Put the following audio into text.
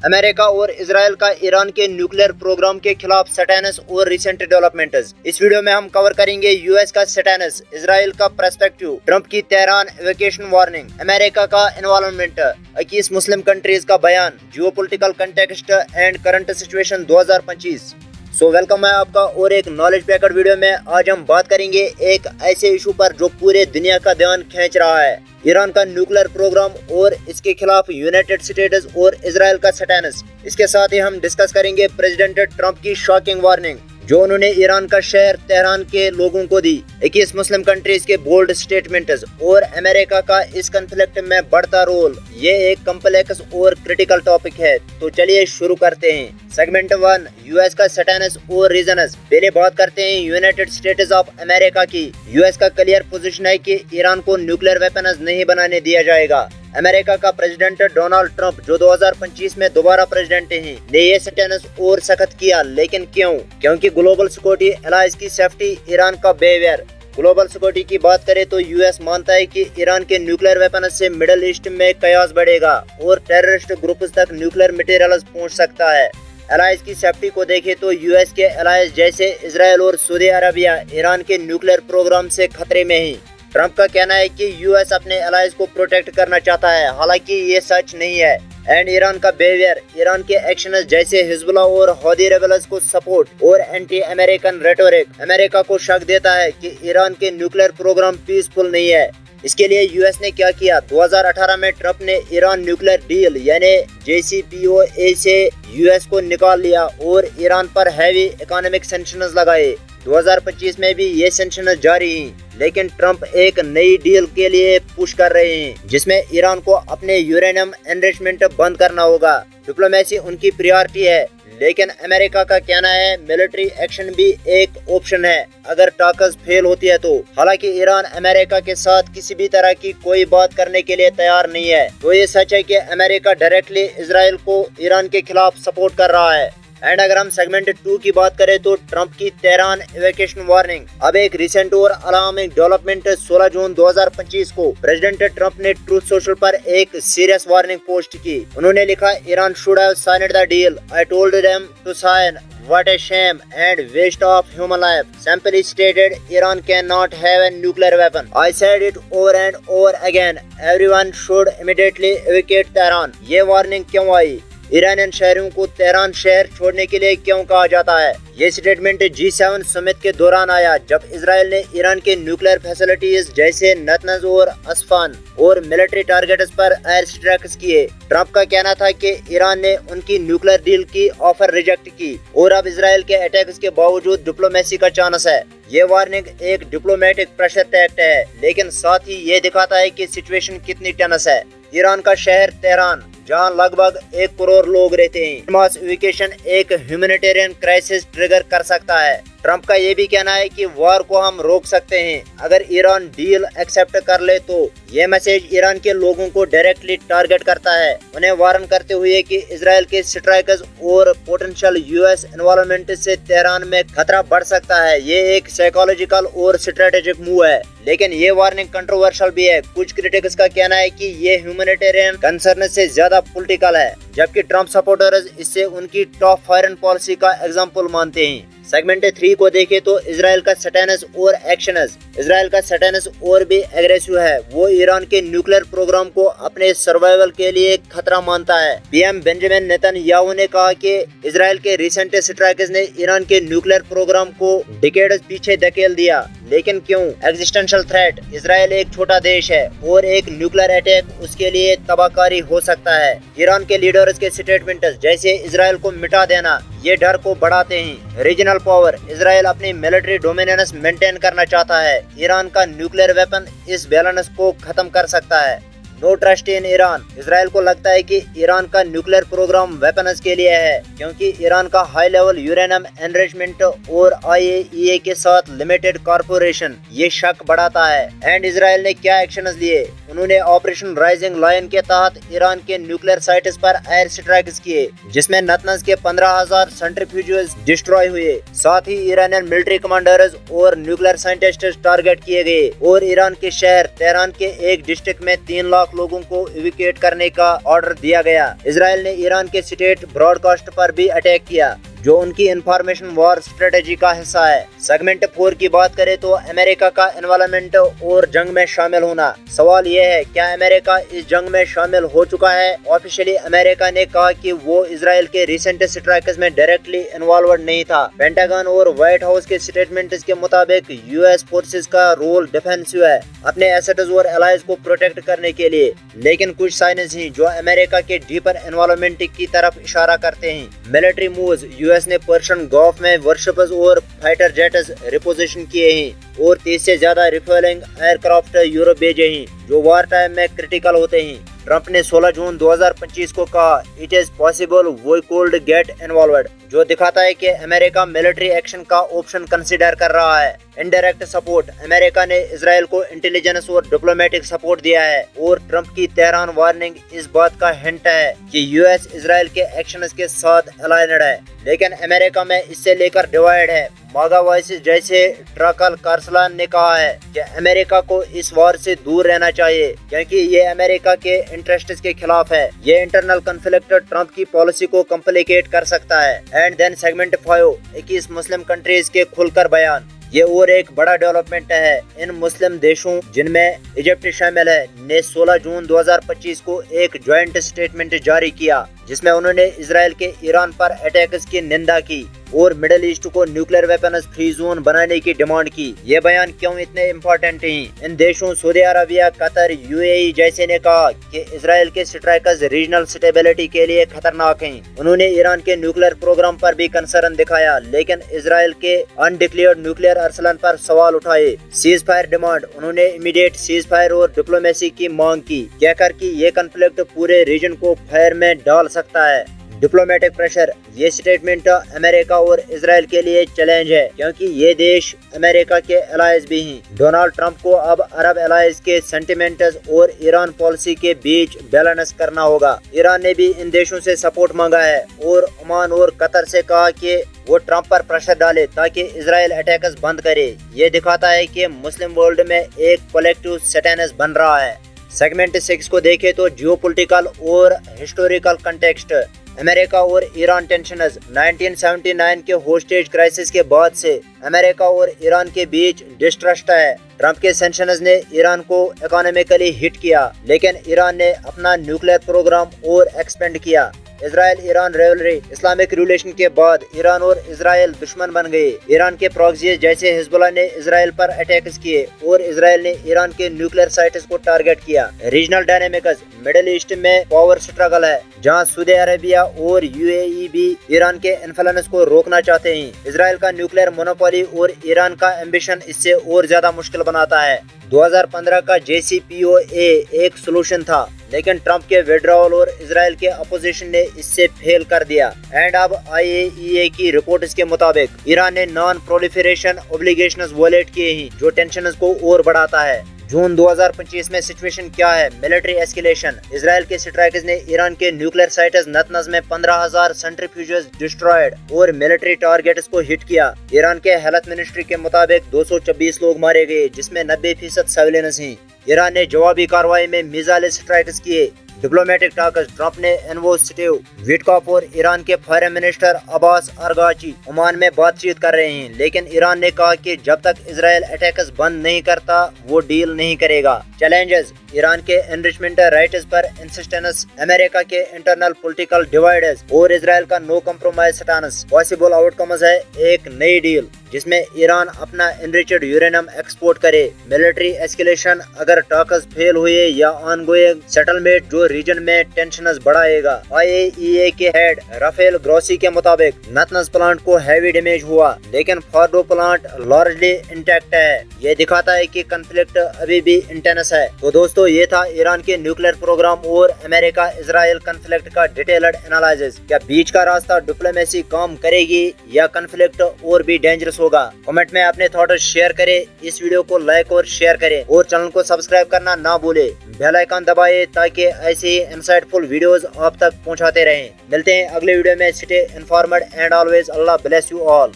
America और Israel का Iran के न्यूक्लियर प्रोग्राम के खिलाफ स्टैंस और रिसेंट डेवलपमेंट्स। इस वीडियो में हम कवर करेंगे यूएस का स्टैंस, इजराइल का पर्सपेक्टिव, ट्रंप की तेहरान एवेकेशन वार्निंग, अमेरिका का इन्वॉल्वमेंट, 21 मुस्लिम कंट्रीज का बयान, geopolitical context and current situation 2025। So welcome है आपका और एक नॉलेज पैकेट वीडियो में। आज हम बात करेंगे एक ऐसे इशू पर जो पूरे दुनिया का ध्यान खींच रहा है, ईरान का न्यूक्लियर प्रोग्राम और इसके खिलाफ यूनाइटेड स्टेट्स और इजराइल का स्टैंस। इसके साथ ही हम डिस्कस करेंगे प्रेसिडेंट ट्रंप की शॉकिंग वार्निंग जो उन्होंने ईरान का शहर तेहरान के लोगों को दी, 21 मुस्लिम कंट्रीज के बोल्ड स्टेटमेंट्स और अमेरिका का इस कॉन्फ्लिक्ट में बढ़ता रोल। ये एक कम्प्लेक्स और क्रिटिकल टॉपिक है, तो चलिए शुरू करते हैं। सेगमेंट 1, यूएस का स्टैंस और रीजंस। पहले बात करते हैं यूनाइटेड स्टेट्स ऑफ अमेरिका की। यूएस का क्लियर पोजीशन है कि ईरान को न्यूक्लियर वेपन्स नहीं बनाने दिया जाएगा। अमेरिका का प्रेसिडेंट डोनाल्ड ट्रंप जो 2025 में दोबारा प्रेसिडेंट हैं, ने ये स्टैंस और सख्त किया, लेकिन क्यों? क्योंकि ग्लोबल सिक्योरिटी एलाइज की सेफ्टी, ईरान का बिहेवियर। ग्लोबल सिक्योरिटी की बात करें तो यूएस मानता है कि ईरान के न्यूक्लियर वेपन से मिडिल ईस्ट में कयास बढ़ेगा और टेररिस्ट ग्रुप्स तक न्यूक्लियर मटेरियल्स पहुंच सकता है। एलाइज की सेफ्टी को देखें तो यूएस के एलाइज जैसे इजराइल और सऊदी अरबिया ईरान के न्यूक्लियर प्रोग्राम से खतरे में हैं। ट्रंप का कहना है कि यूएस अपने एलाइज को प्रोटेक्ट करना चाहता है, हालांकि ये सच नहीं है। एंड ईरान का बिहेवियर, ईरान के एक्शंस जैसे हिजबुल्लाह और हौदी रेबल्स को सपोर्ट और एंटी अमेरिकन रेटोरिक अमेरिका को शक देता है कि ईरान के न्यूक्लियर प्रोग्राम पीसफुल नहीं है। इसके लिए यूएस ने क्या किया? 2018 में ट्रंप ने ईरान न्यूक्लियर डील यानी JCPOA से यूएस को निकाल लिया और ईरान पर हैवी इकोनॉमिक सैंक्शंस लगाए। 2025 में भी ये सैंक्शंस जारी हैं, लेकिन ट्रंप एक नई डील के लिए पुश कर रहे हैं जिसमें ईरान को अपने यूरेनियम एनरिचमेंट बंद करना होगा। डिप्लोमेसी उनकी प्रायोरिटी है, लेकिन अमेरिका का कहना है मिलिट्री एक्शन भी एक ऑप्शन है अगर टॉक्स फेल होती है तो। हालांकि ईरान अमेरिका के साथ किसी भी तरह की कोई बात करने के लिए तैयार नहीं है। तो ये सच है कि अमेरिका डायरेक्टली इजराइल को ईरान के खिलाफ सपोर्ट कर रहा है। एंड अगर हम सेगमेंट 2 की बात करें तो ट्रंप की तेहरान एवेकेशन वार्निंग। अब एक रिसेंट और अलार्मिंग डेवलपमेंट, 16 जून 2025 को प्रेसिडेंट ट्रंप ने ट्रूथ सोशल पर एक सीरियस वार्निंग पोस्ट की। उन्होंने लिखा, Iran should have signed the deal, I told them to sign, what a shame and waste of human life. Simply stated, Iran cannot have a nuclear weapon. I said it over and over again. Everyone should immediately evacuate Tehran. ये warning क्यों आई? Iranian शहरों को Tehran शहर छोड़ने के लिए क्यों कहा जाता है? ये स्टेटमेंट G7 समिट के दौरान आया जब इजराइल ने ईरान के न्यूक्लियर फैसिलिटीज जैसे नतनज और अस्फान और मिलिट्री टारगेट्स पर एयर स्ट्राइक्स किए। ट्रंप का कहना था कि ईरान ने उनकी न्यूक्लियर डील की ऑफर रिजेक्ट की और अब इजराइल के अटैक्स के बावजूद डिप्लोमेसी का चांस है। ये वार्निंग एक डिप्लोमेटिक प्रेशर टैक्ट है, लेकिन साथ ही ये दिखाता है कि सिचुएशन कितनी टेंस है। ईरान का शहर तेहरान, जहां लगभग 1 करोड़ लोग रहते हैं, मास इवैक्यूएशन एक ह्यूमैनिटेरियन क्राइसिस ट्रिगर कर सकता है। ट्रंप का ये भी कहना है कि वार को हम रोक सकते हैं अगर ईरान डील एक्सेप्ट कर ले तो। ये मैसेज ईरान के लोगों को डायरेक्टली टारगेट करता है, उन्हें वार्न करते हुए कि इजराइल के स्ट्राइक्स और पोटेंशियल यूएस इन्वॉल्वमेंट से तेहरान में खतरा बढ़ सकता है। ये एक साइकोलॉजिकल और स्ट्रेटेजिक मूव है, लेकिन ये वार्निंग कंट्रोवर्शियल भी है। कुछ क्रिटिक्स का कहना है कि ये ह्यूमैनिटेरियन कंसर्न से ज्यादा पॉलिटिकल है, जबकि ट्रंप सपोर्टर्स इसे उनकी टॉप फॉरेन पॉलिसी का एग्जाम्पल मानते हैं। सेगमेंट 3 को देखें तो इजराइल का स्टैंस और एक्शंस। इजराइल का स्टैंस और भी एग्रेसिव है। वो ईरान के न्यूक्लियर प्रोग्राम को अपने सर्वाइवल के लिए खतरा मानता है। पीएम बेंजामिन नेतन्याहू ने कहा कि इजराइल के रिसेंट स्ट्राइक्स ने ईरान के न्यूक्लियर प्रोग्राम को डिकेड्स पीछे धकेल दिया, लेकिन क्यों? Existential threat. इजराइल एक छोटा देश है और एक न्यूक्लियर अटैक उसके लिए तबाहकारी हो सकता है। ईरान के लीडर्स के स्टेटमेंट जैसे इजराइल को मिटा देना ये डर को बढ़ाते हैं। रीजनल पावर, इजराइल अपनी मिलिट्री डोमिनेंस मेंटेन करना चाहता है। ईरान का न्यूक्लियर वेपन इस बैलेंस को खत्म कर सकता है। No trust in Iran. Israel को लगता है कि ईरान का न्यूक्लियर प्रोग्राम वेपन्स के लिए है, क्योंकि ईरान का हाई लेवल यूरेनियम एनरिचमेंट और IAEA के साथ लिमिटेड कॉर्पोरेशन ये शक बढ़ाता है। एंड इजराइल ने क्या एक्शंस लिए? उन्होंने ऑपरेशन राइजिंग लायन के तहत ईरान के न्यूक्लियर साइट्स पर एयर स्ट्राइक्स किए, जिसमें नतनज के 15,000 सेंट्रीफ्यूजेस डिस्ट्रॉय हुए। साथ ही ईरानियन मिलिट्री कमांडर्स और न्यूक्लियर साइंटिस्ट टारगेट किए गए और ईरान के शहर तेहरान के एक डिस्ट्रिक्ट में 3 लाख लाख लोगों को इवैक्यूएट करने का ऑर्डर दिया गया। इजराइल ने ईरान के स्टेट ब्रॉडकास्ट पर भी अटैक किया, जो उनकी इंफॉर्मेशन वॉर स्ट्रेटेजी का हिस्सा है। सेगमेंट 4 की बात करें तो अमेरिका का इन्वॉल्वमेंट और जंग में शामिल होना। सवाल यह है, क्या अमेरिका इस जंग में शामिल हो चुका है? ऑफिशियली अमेरिका ने कहा कि वो इजराइल के रिसेंट स्ट्राइक्स में डायरेक्टली इन्वॉल्व नहीं था। पेंटागन और व्हाइट हाउस के स्टेटमेंट्स के मुताबिक यूएस फोर्सेस का रोल डिफेंसिव है, अपने एसेट्स और एलाइज को प्रोटेक्ट करने के लिए। लेकिन कुछ साइंस हैं जो अमेरिका के डीपर इन्वॉल्वमेंट की तरफ इशारा करते हैं। मिलिट्री मूव्स, यूएस ने पर्शियन गल्फ में वर्शिप्स और फाइटर जेट्स रिपोजिशन किए हैं और 30 से ज्यादा रिफ्यूलिंग एयरक्राफ्ट यूरोप भेजे हैं, जो वार टाइम में क्रिटिकल होते हैं। ट्रंप ने 16 जून 2025 को कहा, it is possible we could get involved, जो दिखाता है कि अमेरिका मिलिट्री एक्शन का ऑप्शन कंसीडर कर रहा है। इनडायरेक्ट सपोर्ट, अमेरिका ने इजराइल को इंटेलिजेंस और डिप्लोमेटिक सपोर्ट दिया है और ट्रंप की तेहरान वार्निंग इस बात का हिंट है कि यूएस इजराइल के एक्शंस के साथ अलाइन्ड है। लेकिन अमेरिका में इससे लेकर डिवाइड है। मागा वॉइस जैसे ट्रकल कार्सलान ने कहा है कि अमेरिका को इस वार से दूर रहना चाहिए क्योंकि ये अमेरिका के इंटरेस्ट्स के खिलाफ है। ये इंटरनल कॉन्फ्लिक्ट ट्रंप की पॉलिसी को कॉम्प्लिकेट कर सकता है। And then segment 5, 21 Muslim countries के खुलकर बयान। ये और एक बड़ा डेवलपमेंट है। इन मुस्लिम देशों, जिनमें इजिप्ट शामिल है, ने 16 जून 2025 को एक ज्वाइंट स्टेटमेंट जारी किया जिसमें उन्होंने इजराइल के ईरान पर अटैक्स की निंदा की और मिडिल ईस्ट को न्यूक्लियर वेपन्स फ्री जोन बनाने की डिमांड की। ये बयान क्यों इतने इम्पोर्टेंट हैं? इन देशों सऊदी अरबिया, कतर, यूएई जैसे ने कहा कि इजराइल के स्ट्राइकर्स रीजनल स्टेबिलिटी के लिए खतरनाक हैं। उन्होंने ईरान के न्यूक्लियर प्रोग्राम पर भी कंसर्न दिखाया, लेकिन इजराइल के अनडिक्लेयर्ड न्यूक्लियर आर्सेनल पर सवाल उठाए। सीज फायर डिमांड, उन्होंने इमीडिएट सीज फायर और डिप्लोमेसी की मांग की, कहकर कि ये कॉन्फ्लिक्ट पूरे रीजन को फायर में डाल सकता है। डिप्लोमेटिक प्रेशर, ये स्टेटमेंट अमेरिका और इजराइल के लिए चैलेंज है क्योंकि ये देश अमेरिका के एलाइज भी हैं। डोनाल्ड ट्रंप को अब अरब एलाइज के सेंटिमेंट्स और ईरान पॉलिसी के बीच बैलेंस करना होगा। ईरान ने भी इन देशों से सपोर्ट मांगा है और ओमान और कतर से कहा कि वो ट्रंप पर प्रेशर डाले ताकि इजराइल अटैक्स बंद करे। ये दिखाता है कि मुस्लिम वर्ल्ड में एक कलेक्टिव सैटेनिज्म बन रहा है। सेगमेंट 6 को देखें तो जियोपॉलिटिकल और हिस्टोरिकल कंटेक्स्ट। अमेरिका और ईरान टेंशन्स, 1979 के होस्टेज क्राइसिस के बाद से अमेरिका और ईरान के बीच डिस्ट्रस्ट है। ट्रंप के सैंक्शंस ने ईरान को इकोनॉमिकली हिट किया, लेकिन ईरान ने अपना न्यूक्लियर प्रोग्राम और एक्सपेंड किया। इजराइल ईरान रिवलरी, इस्लामिक रिवोल्यूशन के बाद ईरान और इजराइल दुश्मन बन गए। ईरान के प्रॉक्सीज जैसे हिजबुल्लाह ने इजराइल पर अटैक्स किए और इजराइल ने ईरान के न्यूक्लियर साइट्स को टारगेट किया। रीजनल डायनामिक्स, मिडिल ईस्ट में पावर स्ट्रगल है जहां सऊदी अरेबिया और यूएई भी ईरान के इन्फ्लुएंस को रोकना चाहते हैं। इजराइल का न्यूक्लियर मोनोपोली और ईरान का एम्बिशन इससे और ज्यादा मुश्किल बनाता है। 2015 का JCPOA एक सोल्यूशन था, लेकिन ट्रंप के विड्रॉल और इजराइल के अपोजिशन ने इससे फेल कर दिया। एंड अब IAEA की रिपोर्ट्स के मुताबिक ईरान ने नॉन प्रोलिफरेशन ऑब्लिगेशंस वॉयलेट किए हैं, जो टेंशन्स को और बढ़ाता है। जून 2025 में सिचुएशन क्या है? मिलिट्री एस्केलेशन, इजराइल के स्ट्राइकर्स ने ईरान के न्यूक्लियर साइट्स नतनज में 15,000 सेंट्रीफ्यूजेस डिस्ट्रॉयड और मिलिट्री टारगेट्स को हिट किया। ईरान के हेल्थ मिनिस्ट्री के मुताबिक 226 लोग मारे गए, जिसमें 90% सिविलियंस हैं। ईरान ने जवाबी कार्रवाई में मिसाइल स्ट्राइक्स किए। डिप्लोमेटिक टॉक्स, ट्रंप ने एनवो स्टीव विटकॉफ और ईरान के फॉरेन मिनिस्टर अब्बास अरगाची ओमान में बातचीत कर रहे हैं, लेकिन ईरान ने कहा कि जब तक इजराइल अटैक्स बंद नहीं करता वो डील नहीं करेगा। चैलेंजेस, ईरान के एनरिचमेंट राइट्स पर इंसिस्टेंस, अमेरिका के इंटरनल पॉलिटिकल डिवाइड्स और इजराइल का no compromise stance. Possible outcomes है एक नई डील जिसमें ईरान अपना एनरिच्ड यूरेनियम एक्सपोर्ट करे, मिलिट्री एस्केलेशन अगर टॉक्स फेल हुए, या ऑनगोइंग सेटलमेंट जो रीजन में टेंशन्स बढ़ाएगा। IAEA के हेड राफेल ग्रोसी के मुताबिक नातनज प्लांट को हैवी डैमेज हुआ, लेकिन फॉर्डो प्लांट लार्जली इंटैक्ट है। ये दिखाता है कि कॉन्फ्लिक्ट अभी भी इंटेंस है। तो दोस्तों, ये था ईरान के न्यूक्लियर प्रोग्राम और अमेरिका इजराइल कॉन्फ्लिक्ट का डिटेल्ड एनालिसिस। क्या बीच का रास्ता डिप्लोमेसी काम करेगी या कॉन्फ्लिक्ट और भी डेंजरस होगा? कमेंट में अपने थॉट शेयर करें, इस वीडियो को लाइक और शेयर करें और चैनल को सब्सक्राइब करना ना भूले। बेल आइकन दबाएं ताकि ऐसे ही इंसाइटफुल वीडियोस आप तक पहुंचाते रहें। मिलते हैं अगले वीडियो में। Stay informed and always Allah bless you all.